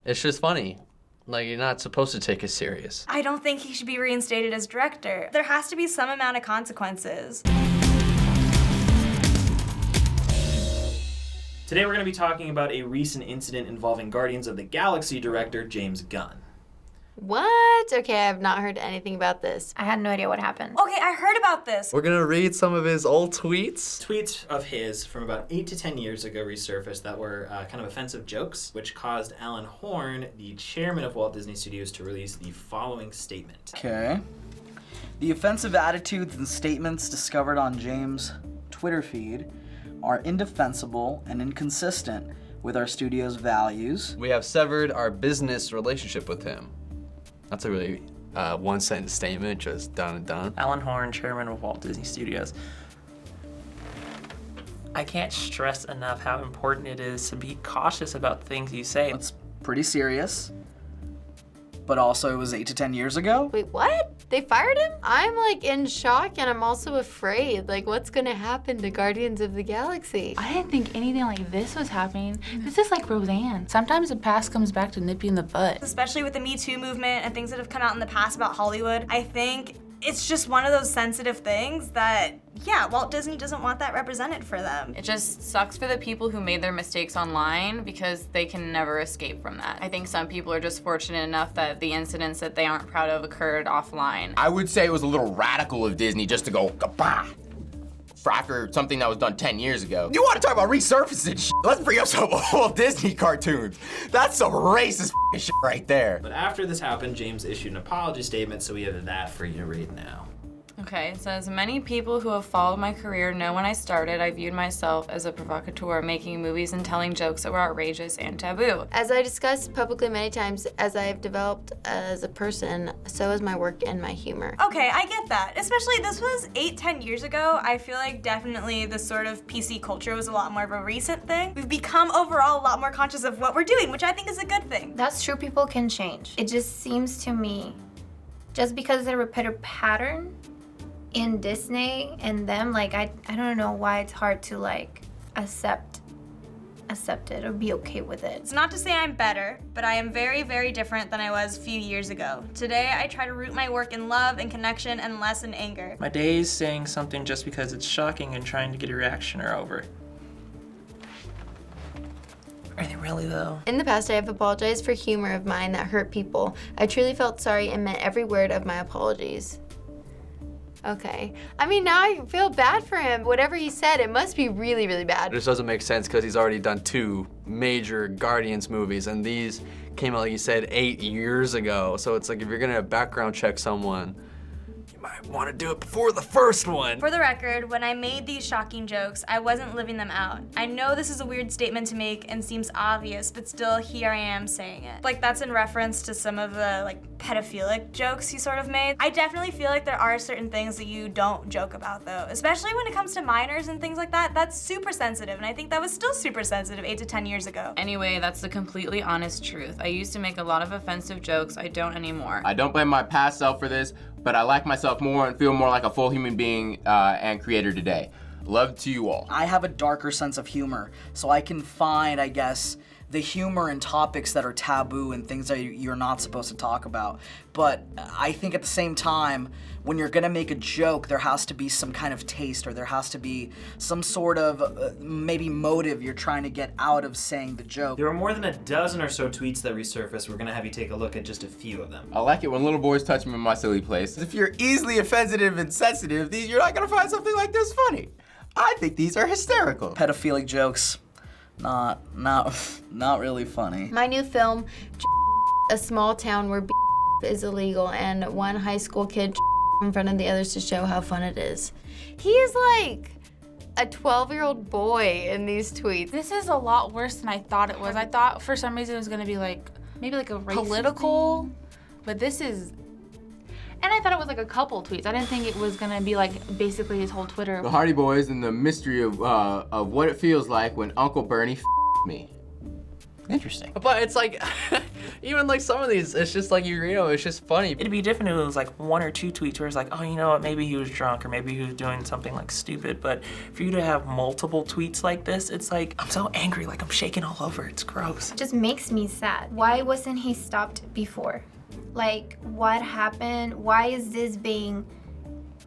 It's just funny. Like, you're not supposed to take it serious. I don't think he should be reinstated as director. There has to be some amount of consequences. Today we're going to be talking about a recent incident involving Guardians of the Galaxy director James Gunn. What? Okay, I have not heard anything about this. I had no idea what happened. Okay, I heard about this. We're gonna read some of his old tweets. Tweets of his from about 8 to 10 years ago resurfaced that were kind of offensive jokes, which caused Alan Horn, the chairman of Walt Disney Studios, to release the following statement. Okay. The offensive attitudes and statements discovered on James' Twitter feed are indefensible and inconsistent with our studio's values. We have severed our business relationship with him. That's a really one-sentence statement, just done and done. Alan Horn, chairman of Walt Disney Studios. I can't stress enough how important it is to be cautious about things you say. It's pretty serious, but also it was 8 to 10 years ago. Wait, what? They fired him? I'm like in shock and I'm also afraid. Like, what's gonna happen to Guardians of the Galaxy? I didn't think anything like this was happening. This is like Roseanne. Sometimes the past comes back to nip you in the butt. Especially with the Me Too movement and things that have come out in the past about Hollywood, I think it's just one of those sensitive things that, yeah, Walt Disney doesn't want that represented for them. It just sucks for the people who made their mistakes online because they can never escape from that. I think some people are just fortunate enough that the incidents that they aren't proud of occurred offline. I would say it was a little radical of Disney just to go, bah, after something that was done 10 years ago. You want to talk about resurfacing shit? Let's bring up some old Disney cartoons. That's some racist shit right there. But after this happened, James issued an apology statement, so we have that for you to read now. Okay, it says, many people who have followed my career know when I started, I viewed myself as a provocateur, making movies and telling jokes that were outrageous and taboo. As I discussed publicly many times, as I have developed as a person, so is my work and my humor. Okay, I get that. Especially this was 8-10 years ago. I feel like definitely this sort of PC culture was a lot more of a recent thing. We've become overall a lot more conscious of what we're doing, which I think is a good thing. That's true, people can change. It just seems to me, just because it's a repeated pattern in Disney and them, like, I don't know why it's hard to, like, accept it or be okay with it. It's not to say I'm better, but I am very, very different than I was a few years ago. Today, I try to root my work in love and connection and less in anger. My days saying something just because it's shocking and trying to get a reaction are over. Are they really, though? In the past, I have apologized for humor of mine that hurt people. I truly felt sorry and meant every word of my apologies. Okay. I mean, now I feel bad for him. Whatever he said, it must be really, really bad. This doesn't make sense because he's already done 2 major Guardians movies, and these came out, like you said, 8 years ago. So it's like if you're gonna background check someone, you might want to do it before the first one. For the record, when I made these shocking jokes, I wasn't living them out. I know this is a weird statement to make and seems obvious, but still, here I am saying it. Like, that's in reference to some of the, like, pedophilic jokes he sort of made. I definitely feel like there are certain things that you don't joke about, though, especially when it comes to minors and things like that. That's super sensitive, and I think that was still super sensitive 8 to 10 years ago. Anyway, that's the completely honest truth. I used to make a lot of offensive jokes. I don't anymore. I don't blame my past self for this, but I like myself more and feel more like a full human being and creator today. Love to you all. I have a darker sense of humor, so I can find, I guess, the humor in topics that are taboo and things that you're not supposed to talk about. But I think at the same time, when you're gonna make a joke, there has to be some kind of taste, or there has to be some sort of maybe motive you're trying to get out of saying the joke. There were more than a dozen or so tweets that resurfaced. We're gonna have you take a look at just a few of them. I like it when little boys touch me in my silly place. If you're easily offensive and sensitive, you're not gonna find something like this funny. I think these are hysterical. Pedophilic jokes, not really funny. My new film, a small town where is illegal, and one high school kid in front of the others to show how fun it is. He is like a 12-year-old boy in these tweets. This is a lot worse than I thought it was. I thought for some reason it was gonna be like, maybe like a race political, but this is, and I thought it was like a couple tweets. I didn't think it was gonna be like basically his whole Twitter. The Hardy Boys and the mystery of what it feels like when Uncle Bernie me. Interesting. But it's like, even like some of these, it's just like, it's just funny. It'd be different if it was like 1 or 2 tweets where it's like, oh, you know what, maybe he was drunk or maybe he was doing something like stupid. But for you to have multiple tweets like this, it's like, I'm so angry, like I'm shaking all over. It's gross. It just makes me sad. Why wasn't he stopped before? Like, what happened? Why is this being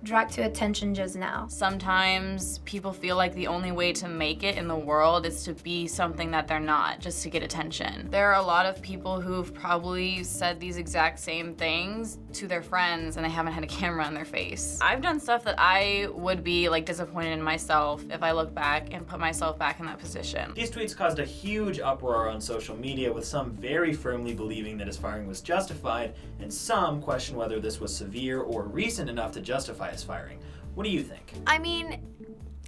dragged to attention just now? Sometimes people feel like the only way to make it in the world is to be something that they're not, just to get attention. There are a lot of people who've probably said these exact same things to their friends and they haven't had a camera on their face. I've done stuff that I would be like disappointed in myself if I look back and put myself back in that position. These tweets caused a huge uproar on social media, with some very firmly believing that his firing was justified, and some question whether this was severe or recent enough to justify his firing. What do you think? I mean,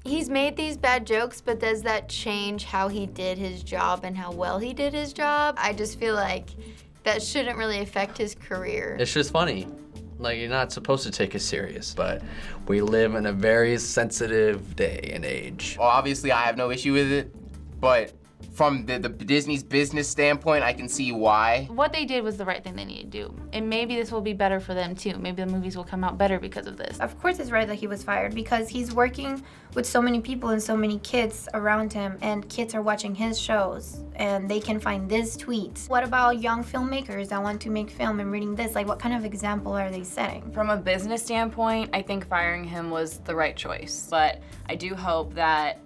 he's made these bad jokes, but does that change how he did his job and how well he did his job? I just feel like that shouldn't really affect his career. It's just funny. Like, you're not supposed to take it serious, but we live in a very sensitive day and age. Well, obviously I have no issue with it, but from the Disney's business standpoint, I can see why. What they did was the right thing they needed to do. And maybe this will be better for them too. Maybe the movies will come out better because of this. Of course it's right that he was fired because he's working with so many people and so many kids around him, and kids are watching his shows and they can find this tweets. What about young filmmakers that want to make film and reading this? Like, what kind of example are they setting? From a business standpoint, I think firing him was the right choice. But I do hope that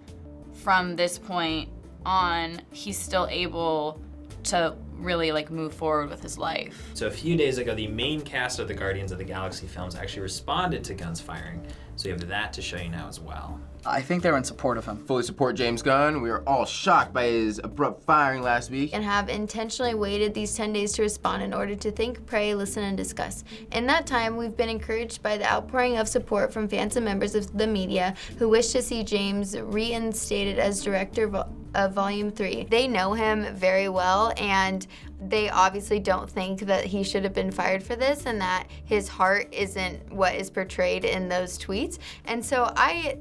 from this point on, he's still able to really like move forward with his life. So a few days ago, the main cast of the Guardians of the Galaxy films actually responded to Gunn's firing. So you have that to show you now as well. I think they're in support of him. Fully support James Gunn. We were all shocked by his abrupt firing last week. And have intentionally waited these 10 days to respond in order to think, pray, listen, and discuss. In that time, we've been encouraged by the outpouring of support from fans and members of the media who wish to see James reinstated as director of Volume 3. They know him very well, and they obviously don't think that he should have been fired for this and that his heart isn't what is portrayed in those tweets. And so I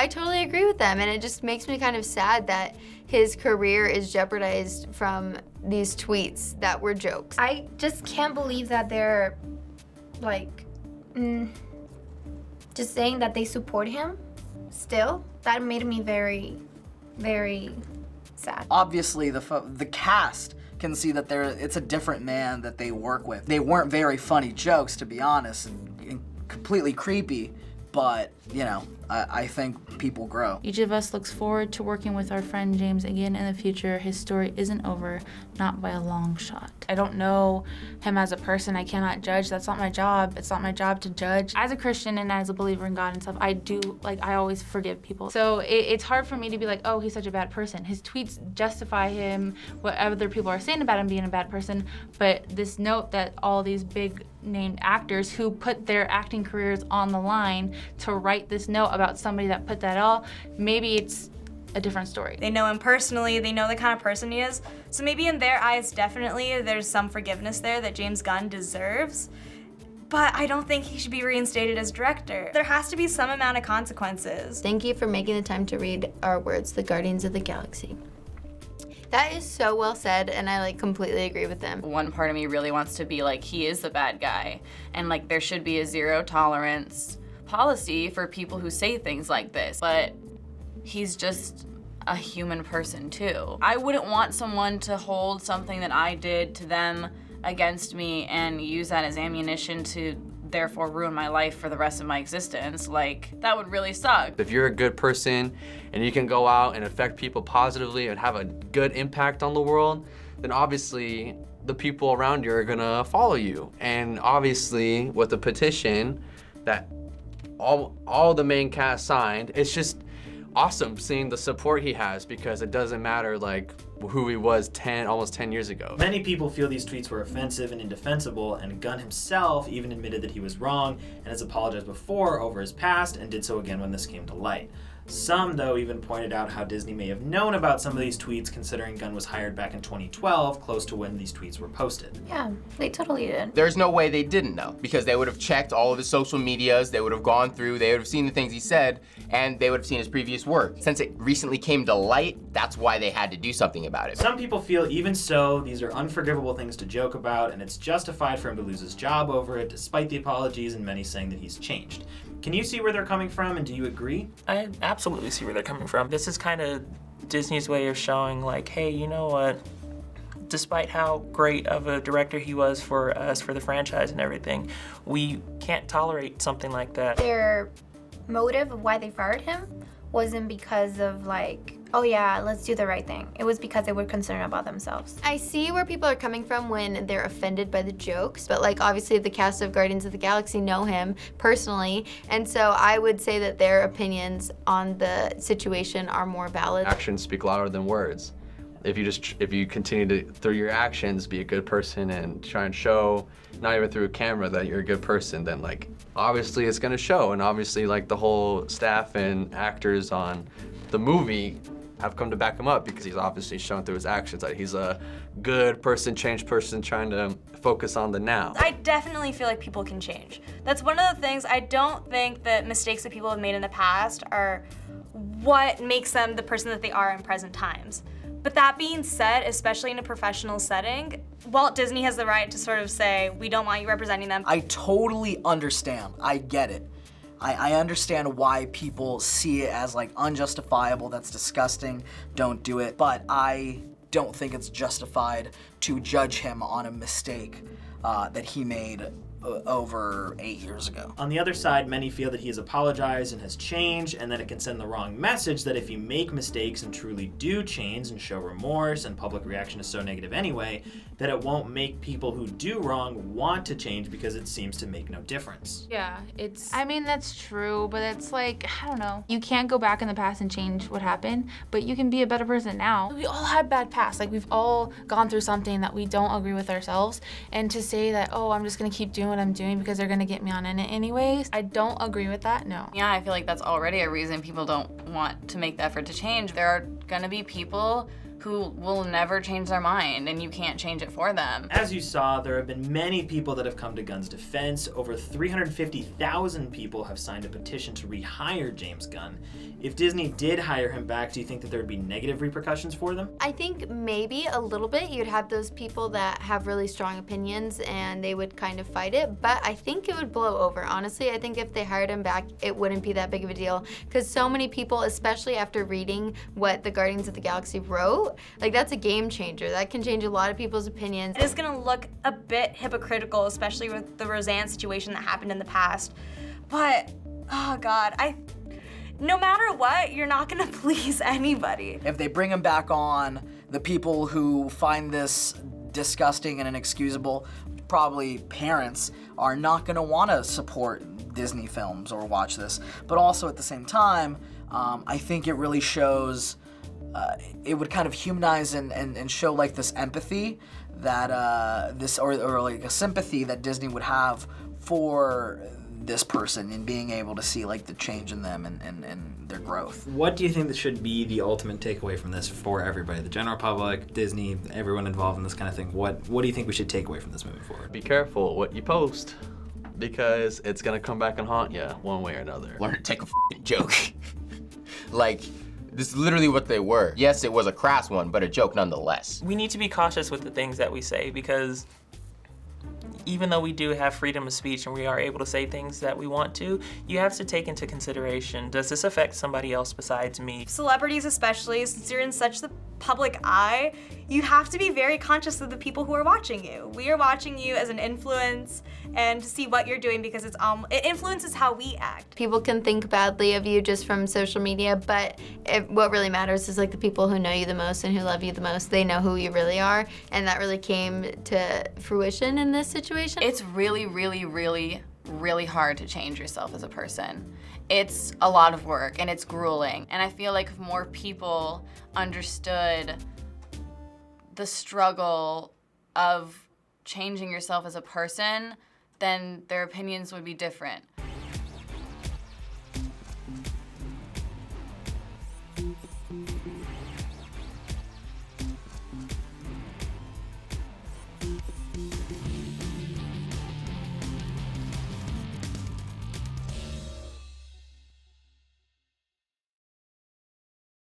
totally agree with them, and it just makes me kind of sad that his career is jeopardized from these tweets that were jokes. I just can't believe that they're like just saying that they support him still. That made me very, very sad. Obviously, the cast can see that it's a different man that they work with. They weren't very funny jokes, to be honest, and completely creepy, but, you know, I think people grow. Each of us looks forward to working with our friend James again in the future. His story isn't over, not by a long shot. I don't know him as a person. I cannot judge. That's not my job. It's not my job to judge. As a Christian and as a believer in God and stuff, I always forgive people. So it's hard for me to be like, oh, he's such a bad person. His tweets justify him, what other people are saying about him being a bad person, but this note that all these big named actors who put their acting careers on the line to write this note about somebody that put that all, maybe it's a different story. They know him personally, they know the kind of person he is, so maybe in their eyes, definitely, there's some forgiveness there that James Gunn deserves, but I don't think he should be reinstated as director. There has to be some amount of consequences. Thank you for making the time to read our words, the Guardians of the Galaxy. That is so well said, and I completely agree with them. One part of me really wants to be like, he is the bad guy, and there should be a zero tolerance policy for people who say things like this, but he's just a human person too. I wouldn't want someone to hold something that I did to them against me and use that as ammunition to therefore ruin my life for the rest of my existence. That would really suck. If you're a good person and you can go out and affect people positively and have a good impact on the world, then obviously the people around you are gonna follow you. And obviously with the petition that all the main cast signed, it's just awesome seeing the support he has, because it doesn't matter who he was almost 10 years ago. Many people feel these tweets were offensive and indefensible, and Gunn himself even admitted that he was wrong and has apologized before over his past and did so again when this came to light. Some, though, even pointed out how Disney may have known about some of these tweets, considering Gunn was hired back in 2012, close to when these tweets were posted. Yeah, they totally did. There's no way they didn't know, because they would have checked all of his social medias, they would have gone through, they would have seen the things he said, and they would have seen his previous work. Since it recently came to light, that's why they had to do something about it. Some people feel even so, these are unforgivable things to joke about, and it's justified for him to lose his job over it, despite the apologies and many saying that he's changed. Can you see where they're coming from, and do you agree? I absolutely see where they're coming from. This is kind of Disney's way of showing, like, hey, you know what? Despite how great of a director he was for us, for the franchise and everything, we can't tolerate something like that. Their motive of why they fired him wasn't because of like, oh yeah, let's do the right thing. It was because they were concerned about themselves. I see where people are coming from when they're offended by the jokes, but like obviously the cast of Guardians of the Galaxy know him personally, and so I would say that their opinions on the situation are more valid. Actions speak louder than words. If you continue to, through your actions, be a good person and try and show, not even through a camera, that you're a good person, then like, obviously it's gonna show. And obviously like the whole staff and actors on the movie have come to back him up, because he's obviously shown through his actions that he's a good person, changed person, trying to focus on the now. I definitely feel like people can change. That's one of the things. I don't think that mistakes that people have made in the past are what makes them the person that they are in present times. But that being said, especially in a professional setting, Walt Disney has the right to sort of say, we don't want you representing them. I totally understand. I get it. I understand why people see it as like unjustifiable, that's disgusting, don't do it. But I don't think it's justified to judge him on a mistake that he made over 8 years ago. On the other side, many feel that he has apologized and has changed, and that it can send the wrong message that if you make mistakes and truly do change and show remorse, and public reaction is so negative anyway, that it won't make people who do wrong want to change because it seems to make no difference. Yeah, I mean, that's true, but it's like, I don't know. You can't go back in the past and change what happened, but you can be a better person now. We all had bad past. Like, we've all gone through something that we don't agree with ourselves, and to say that, oh, I'm just gonna keep doing what I'm doing because they're gonna get me on in it anyways, I don't agree with that, no. Yeah, I feel like that's already a reason people don't want to make the effort to change. There are gonna be people who will never change their mind, and you can't change it for them. As you saw, there have been many people that have come to Gunn's defense. Over 350,000 people have signed a petition to rehire James Gunn. If Disney did hire him back, do you think that there would be negative repercussions for them? I think maybe a little bit. You'd have those people that have really strong opinions and they would kind of fight it, but I think it would blow over. Honestly, I think if they hired him back, it wouldn't be that big of a deal, because so many people, especially after reading what the Guardians of the Galaxy wrote, like that's a game changer. That can change a lot of people's opinions. It is gonna look a bit hypocritical, especially with the Roseanne situation that happened in the past. But, oh God, no matter what, you're not gonna please anybody. If they bring him back on, the people who find this disgusting and inexcusable, probably parents, are not gonna wanna support Disney films or watch this. But also at the same time, I think it really shows, it would kind of humanize and show like this empathy that, or like a sympathy that Disney would have for this person, and being able to see like the change in them and their growth. What do you think that should be the ultimate takeaway from this for everybody? The general public, Disney, everyone involved in this kind of thing. What do you think we should take away from this moving forward? Be careful what you post, because it's gonna come back and haunt you one way or another. Learn to take a f***ing joke. Like, this is literally what they were. Yes, it was a crass one, but a joke nonetheless. We need to be cautious with the things that we say, because even though we do have freedom of speech and we are able to say things that we want to, you have to take into consideration, does this affect somebody else besides me? Celebrities especially, since you're in such the public eye, you have to be very conscious of the people who are watching you. We are watching you as an influence and to see what you're doing, because it influences how we act. People can think badly of you just from social media, but what really matters is like the people who know you the most and who love you the most. They know who you really are, and that really came to fruition in this situation. It's really, really, really, really hard to change yourself as a person. It's a lot of work and it's grueling. And I feel like if more people understood the struggle of changing yourself as a person, then their opinions would be different.